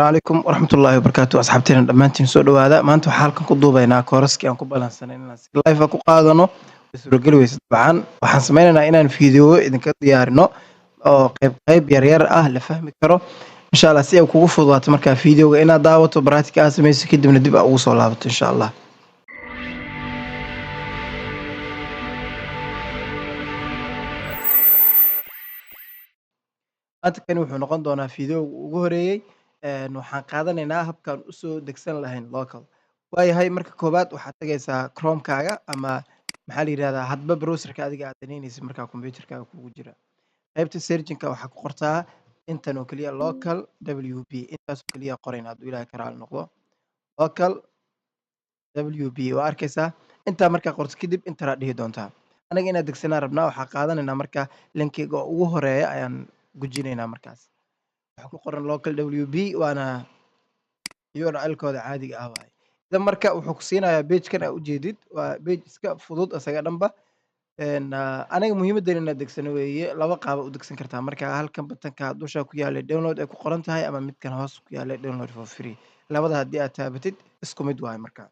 Waalaikum warahmatullahi wabarakatuh asxaabteena dhammaantiin soo dhawaada maanta waxaan halkan ku duubaynaa kooraskii aan ku balansanay inaan si live ah ku qaadano way suurageli weyse dabcan waxaan sameynaynaa inaan fiidiyooyo idinka diyaarino oo qayb yar yar ah la fahmi karo insha allah si ay kugu fududaato markaa fiidiyowga inaad daawato baraatika aad samayso kadibna dib aa ugu soo laabato insha allah maanta kani wuxuu noqon doonaa fiidiyowga ugu horeeyey waxaan qaadanaynaa habkaan usoo degsan lahayn local waayahay marka koowaad waxaad tagaysaa chromekaaga ama maxaa la yidhahdaa hadba browserka adiga aad danaynaysid markaa computerkaaga kugu jira qaybta searchinka waxaa ku qortaa intan oo keliya local wp intaasoo keliya qorayn hadduu ilaahay ka raali noqdo local wp waa arkaysaa intaa markaa qorto kadib intanaa dhihi doontaa anaga inaad degsanaa rabnaa waxaa qaadanaynaa marka linkiga oo ugu horeeya ayaan gujinaynaa markaas waxaa ku qoran local wp waana url-kooda caadiga ah waaye idan marka wuxuu ku siinayaa pagekan aa ujeedid waa page iska fudud isaga dhanba aniga muhiimadan inaad degsano weeye laba qaaba u degsan kartaa marka halkan batanka dusha ku yaalay download ay ku qoran tahay ama midkan hoos ku yaalay download for free labada haddii aad taabatid isku mid waaye marka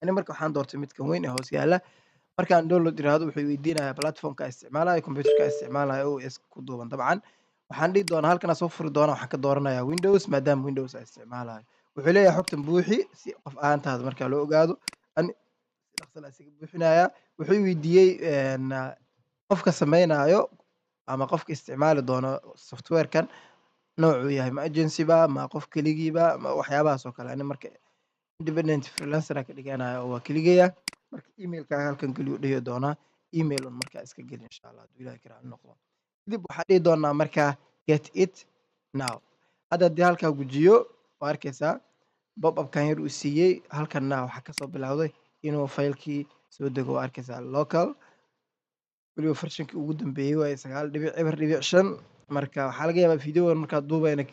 ani marka waxaan doortay midkan weyn ee hoos yaala markaan download iraahdo wuxuu weydiinayaa platformka isticmaalayo computerka isticmaalayo os ku duuban dabcan waxaan dhihi doonaa halkan soo furi doona waxaan ka dooranayaa windows maadaama windows aan isticmaalayo wuxuu leeyahay xogtan buuxi si qof ahaantaada markaa loo ogaado ani si dhaqso la isaga buuxinayaa wuxuu weydiiyey qofka samaynayo ama qofka isticmaali doono softwarekan noocuu yahay ma agency ba ma qof keligiiba ma waxyaabahaas oo kale ani marka independent freelancer ka dhiganayo oo waa keligaya marka emailkaaga halkan geliyu dhihi doonaa email un markaa iska geli insha allah hadduu ilahay ka raali noqdo kadib waxaa dhihi doonaa markaa get it now hadda haddii halkaa gujiyo waa arkaysaa bob upkan yar uu siiyey halkanna waxaa kasoo bilowday inuu faylkii soo dego waa arkaysaa local weliba farshankii ugu dambeeyey waaye 9.0.5 marka waxaa laga yaabaa fiidiyowan markaad duubayna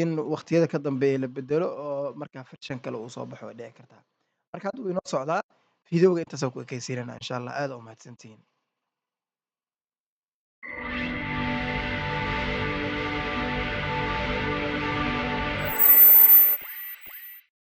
in waqtiyada ka dambeeya la bedelo oo markaa farshan kale uu soo baxo way dhici kartaa marka hadda wuu inoo socdaa fiidiyowga intaasaan ku ekaysiinana insha allah aad aa u mahadsantihiin